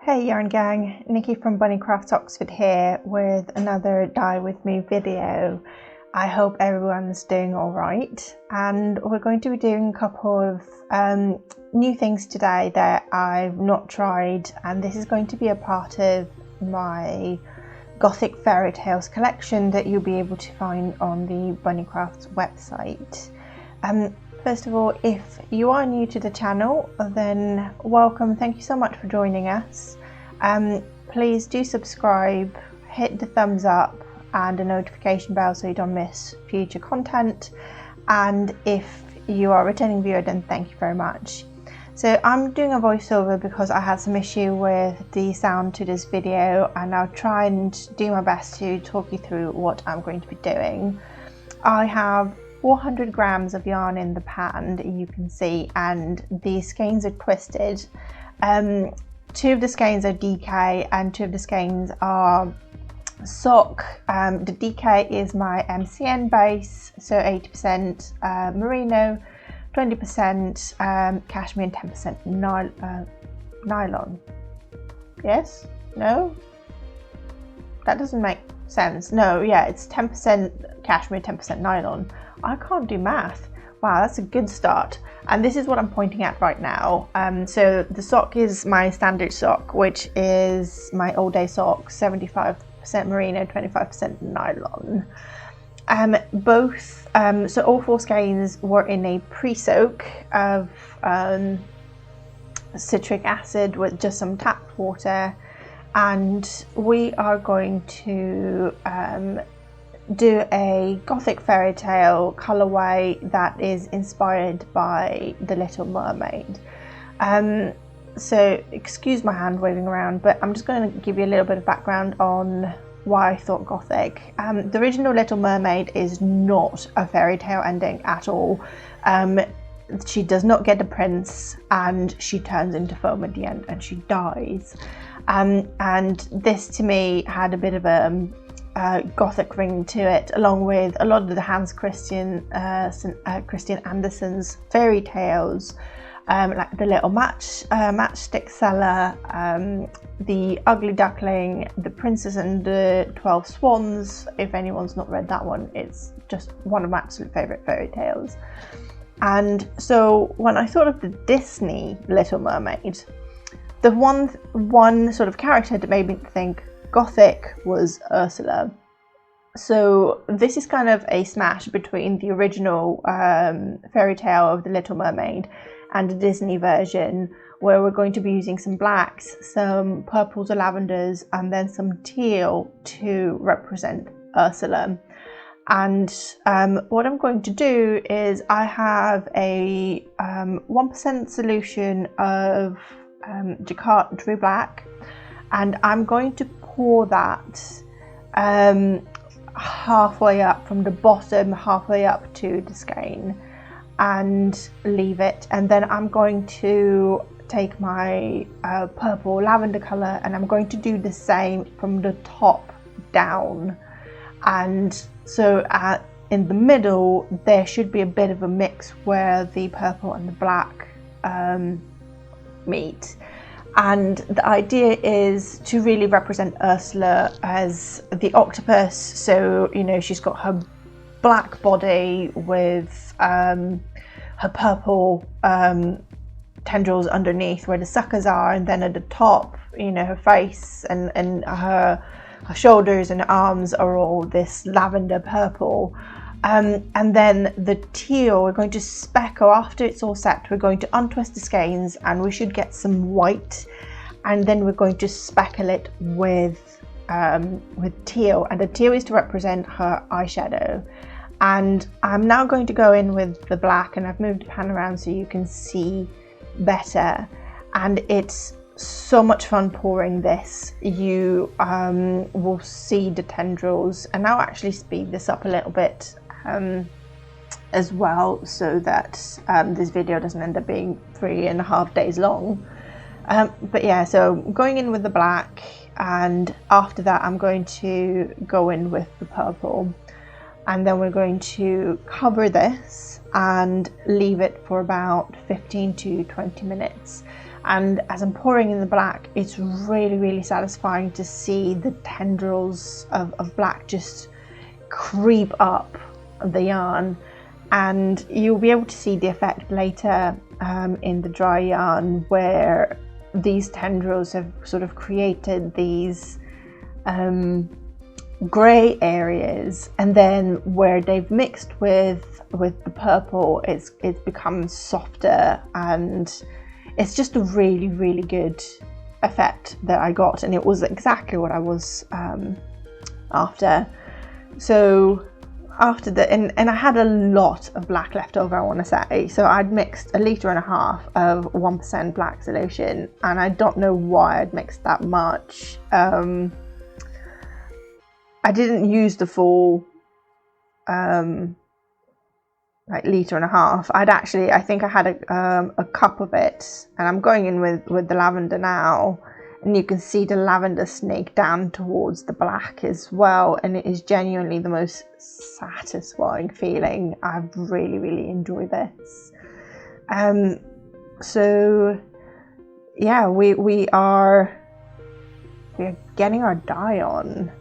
Hey yarn gang, Nikki from Bunny Crafts Oxford here with another Dye With Me video. I hope everyone's doing alright, and we're going to be doing a couple of new things today that I've not tried, and this is going to be a part of my Gothic Fairy Tales collection that you'll be able to find on the Bunny Crafts website. First of all, if you are new to the channel, then welcome. Thank you so much for joining us. Please do subscribe, hit the thumbs up and a notification bell so you don't miss future content. And if you are a returning viewer, then thank you very much. So I'm doing a voiceover because I had some issue with the sound to this video, and I'll try and do my best to talk you through what I'm going to be doing. I have 400 grams of yarn in the pan that you can see, and the skeins are twisted. Two of the skeins are DK and two of the skeins are sock. The DK is my MCN base, so 80% merino, 20% cashmere and 10% nylon. Yes? No? That doesn't make sense. No, yeah, it's 10% cashmere, 10% nylon. I can't do math. Wow, that's a good start. And this is what I'm pointing at right now. So the sock is my standard sock, which is my all day sock, 75% merino, 25% nylon. So all four skeins were in a pre-soak of citric acid with just some tap water. And we are going to do a Gothic Fairy Tale colourway that is inspired by The Little Mermaid. So excuse my hand waving around, but I'm just going to give you a little bit of background on why I thought Gothic. The original Little Mermaid is not a fairy tale ending at all. She does not get a prince, and she turns into foam at the end and she dies. And this to me had a bit of a Gothic ring to it, along with a lot of the Hans Christian Andersen's fairy tales, like The Little Matchstick Seller, The Ugly Duckling, The Princess and the 12 Swans. If anyone's not read that one, it's just one of my absolute favourite fairy tales. And so when I thought of the Disney Little Mermaid, the one sort of character that made me think Gothic was Ursula. So this is kind of a smash between the original fairy tale of The Little Mermaid and the Disney version, where we're going to be using some blacks, some purples or lavenders, and then some teal to represent Ursula. And what I'm going to do is I have a 1% solution of Jacquard True Black, and I'm going to pour that halfway up from the bottom, halfway up to the skein, and leave it. And then I'm going to take my purple lavender colour, and I'm going to do the same from the top down. And so in the middle there should be a bit of a mix where the purple and the black meet. And the idea is to really represent Ursula as the octopus. So, you know, she's got her black body with her purple tendrils underneath where the suckers are, and then at the top, you know, her face and her shoulders and arms are all this lavender purple. And then the teal, we're going to speckle after it's all set. We're going to untwist the skeins and we should get some white, and then we're going to speckle it with teal, and the teal is to represent her eyeshadow. And I'm now going to go in with the black, and I've moved the pan around so you can see better. And it's so much fun pouring this. You will see the tendrils, and I'll actually speed this up a little bit as well, so that this video doesn't end up being 3.5 days long. But yeah, so going in with the black, and after that I'm going to go in with the purple. and then we're going to cover this and leave it for about 15 to 20 minutes. And as I'm pouring in the black, it's really satisfying to see the tendrils of black just creep up the yarn, and you'll be able to see the effect later in the dry yarn, where these tendrils have sort of created these grey areas, and then where they've mixed with the purple, it's become softer, and it's just a really good effect that I got, and it was exactly what I was after. So after the and I had a lot of black left over, I want to say, so I'd mixed 1.5 litres of 1% black solution, and I don't know why I'd mixed that much. I didn't use the full like 1.5 litres. I think I had a cup of it, and I'm going in with the lavender now, and you can see the lavender snake down towards the black as well, and it is genuinely the most satisfying feeling. I've really enjoyed this. So yeah, we are getting our dye on.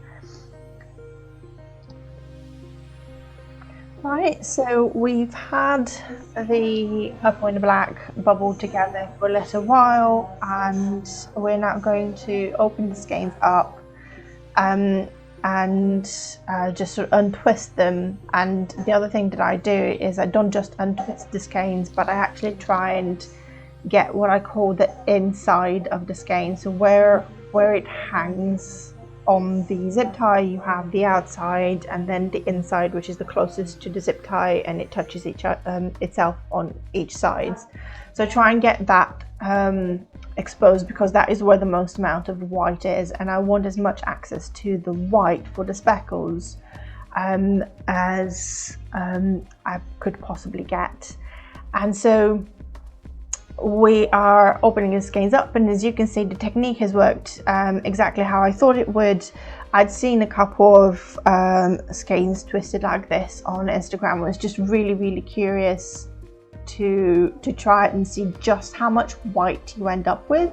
Right, so we've had the purple and the black bubble together for a little while, and we're now going to open the skeins up and just sort of untwist them. And the other thing that I do is I don't just untwist the skeins, but I actually try and get what I call the inside of the skein. So where it hangs on the zip tie, you have the outside, and then the inside, which is the closest to the zip tie, and it touches itself on each side. So try and get that exposed, because that is where the most amount of white is, and I want as much access to the white for the speckles as I could possibly get. And so we are opening the skeins up, and as you can see, the technique has worked exactly how I thought it would. I'd seen a couple of skeins twisted like this on Instagram. I was just really curious to try it and see just how much white you end up with,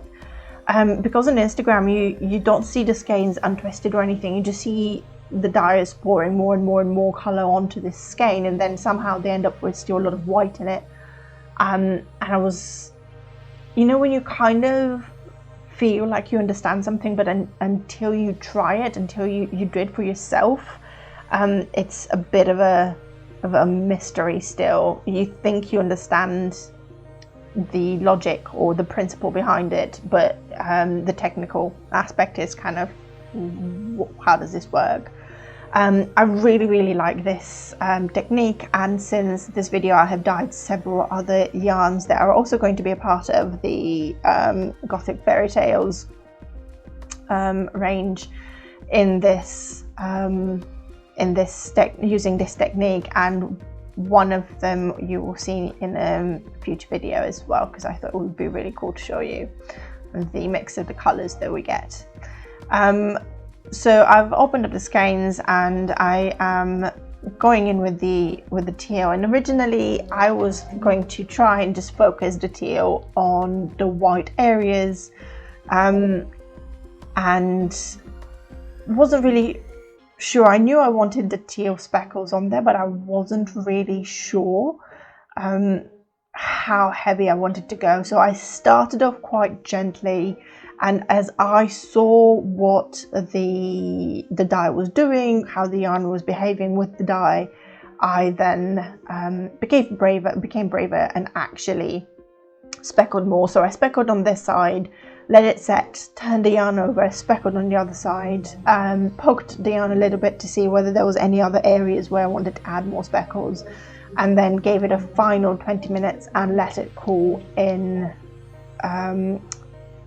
because on Instagram you don't see the skeins untwisted or anything. You just see the dyers pouring more and more colour onto this skein, and then somehow they end up with still a lot of white in it. And I was, you know, when you kind of feel like you understand something, but until you try it, until you do it for yourself, it's a bit of a mystery still. You think you understand the logic or the principle behind it, but the technical aspect is kind of, how does this work? I really like this technique, and since this video I have dyed several other yarns that are also going to be a part of the Gothic Fairy Tales range in this using this technique, and one of them you will see in a future video as well, because I thought it would be really cool to show you the mix of the colours that we get. So I've opened up the skeins, and I am going in with the teal, and originally I was going to try and just focus the teal on the white areas, and wasn't really sure. I knew I wanted the teal speckles on there, but I wasn't really sure how heavy I wanted to go. So I started off quite gently, and as I saw what the dye was doing, how the yarn was behaving with the dye, I then became braver and actually speckled more. So I speckled on this side, let it set, turned the yarn over, speckled on the other side, poked the yarn a little bit to see whether there was any other areas where I wanted to add more speckles, and then gave it a final 20 minutes and let it cool in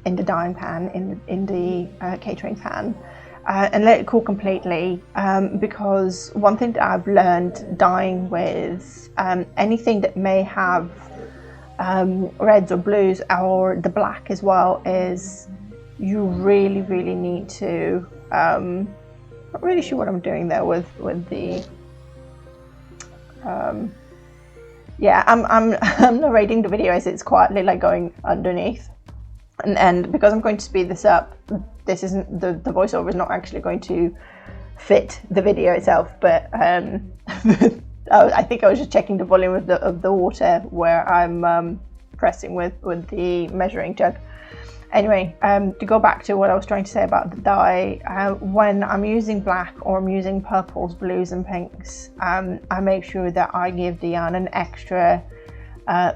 the dyeing pan, in the catering pan, and let it cool completely, because one thing that I've learned dyeing with anything that may have reds or blues or the black as well is you really need to, not really sure what I'm doing there with the Yeah, I'm narrating the video as it's quietly like going underneath, and because I'm going to speed this up, this isn't the voiceover is not actually going to fit the video itself, but I think I was just checking the volume of the water where I'm pressing with the measuring jug. Anyway, to go back to what I was trying to say about the dye, when I'm using black or I'm using purples, blues and pinks, I make sure that I give the yarn an extra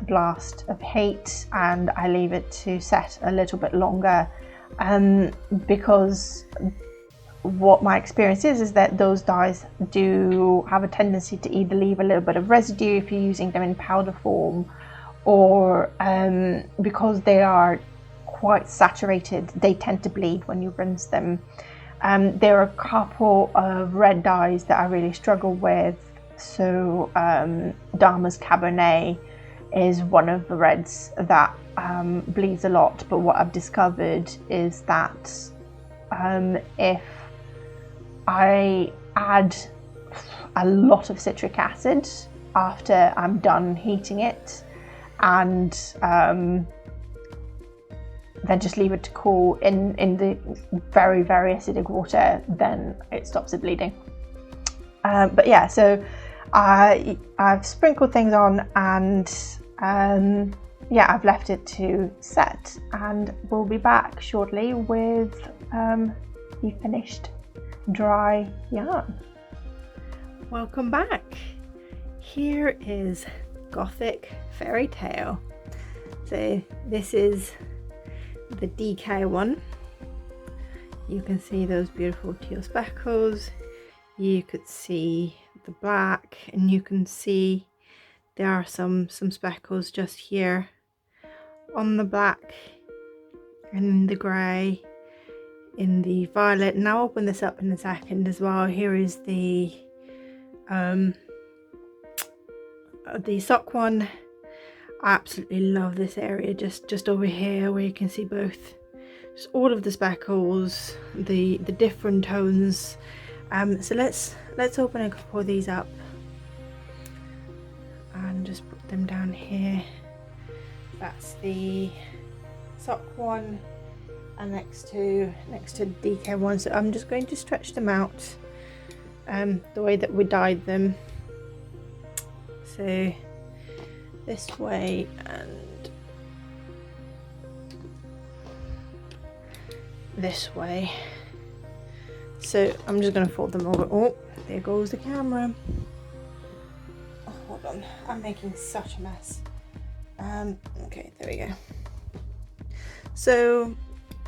blast of heat, and I leave it to set a little bit longer, because what my experience is that those dyes do have a tendency to either leave a little bit of residue if you're using them in powder form, or because they are quite saturated, they tend to bleed when you rinse them. There are a couple of red dyes that I really struggle with. So Dharma's Cabernet is one of the reds that bleeds a lot, but what I've discovered is that if I add a lot of citric acid after I'm done heating it, and then just leave it to cool in the very, very acidic water, then it stops the bleeding. But yeah, so I've sprinkled things on, and yeah, I've left it to set, and we'll be back shortly with the finished dry yarn. Welcome back. Here is Gothic Fairy Tale. So this is the DK one. You can see those beautiful teal speckles, you could see the black, and you can see there are some speckles just here on the black and in the grey, in the violet. And I'll open this up in a second as well. Here is the sock one. I absolutely love this area just over here where you can see both, just all of the speckles, the different tones. So let's open a couple of these up and just put them down here. That's the sock one, and next to DK one. So I'm just going to stretch them out the way that we dyed them. So this way and this way. So I'm just going to fold them over. Oh, there goes the camera. Oh, hold on, I'm making such a mess. Okay, there we go. So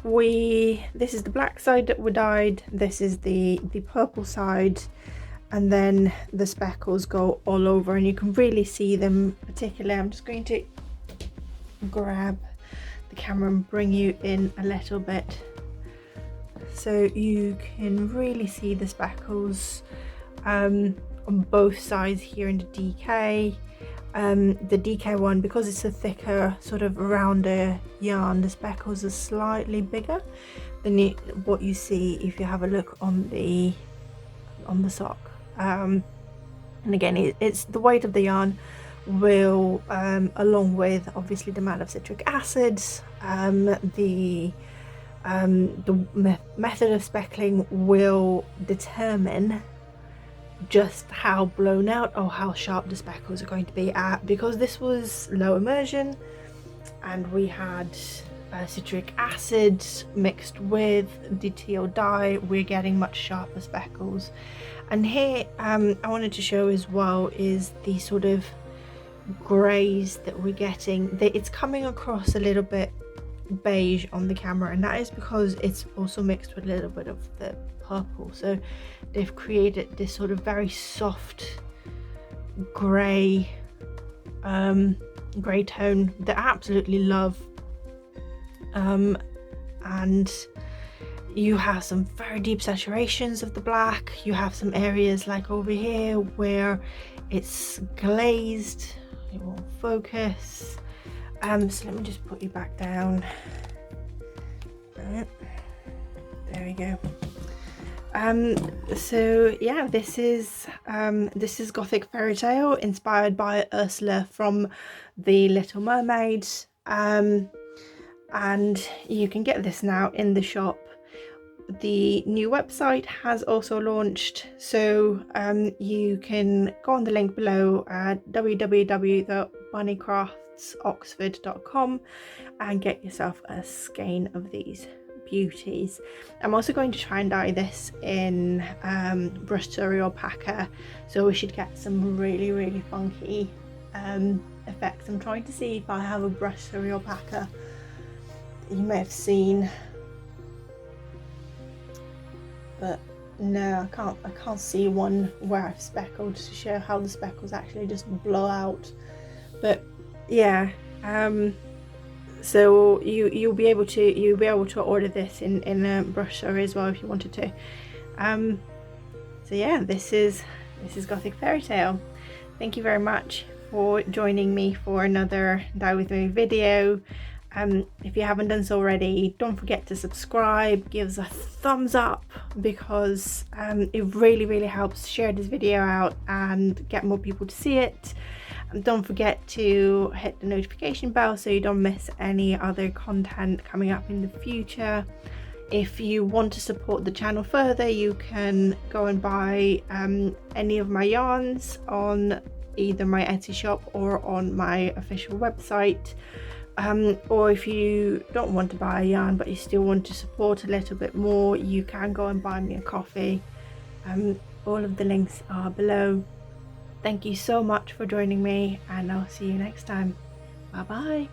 this is the black side that we dyed, this is the purple side, and then the speckles go all over, and you can really see them. Particularly, I'm just going to grab the camera and bring you in a little bit so you can really see the speckles on both sides here in the DK. The DK one, because it's a thicker, sort of rounder yarn, the speckles are slightly bigger than what you see if you have a look on the sock. And again, it's the weight of the yarn will, along with obviously the amount of citric acid, the method of speckling will determine just how blown out or how sharp the speckles are going to be at. Because this was low immersion and we had citric acid mixed with the teal dye, we're getting much sharper speckles. And here I wanted to show as well is the sort of greys that we're getting. It's coming across a little bit beige on the camera, and that is because it's also mixed with a little bit of the purple. So they've created this sort of very soft grey grey tone that I absolutely love. And you have some very deep saturations of the black. You have some areas like over here where it's glazed. It won't focus. So let me just put you back down. Right. There we go. So yeah, this is Gothic Fairy Tale, inspired by Ursula from The Little Mermaid. And you can get this now in the shop. The new website has also launched, so you can go on the link below at www.bunnycraftsoxford.com and get yourself a skein of these beauties. I'm also going to try and dye this in brushery alpaca, so we should get some really funky effects. I'm trying to see if I have a brushery alpaca you may have seen, but no, I can't see one where I've speckled to show how the speckles actually just blow out. But yeah, so you'll be able to order this in a brochure as well if you wanted to. So yeah, this is Gothic Fairy Tale. Thank you very much for joining me for another Dye With Me video. If you haven't done so already, don't forget to subscribe, give us a thumbs up, because it really helps share this video out and get more people to see it. And don't forget to hit the notification bell so you don't miss any other content coming up in the future. If you want to support the channel further, you can go and buy any of my yarns on either my Etsy shop or on my official website. Or if you don't want to buy a yarn but you still want to support a little bit more, you can go and buy me a coffee. All of the links are below. Thank you so much for joining me, and I'll see you next time. Bye bye.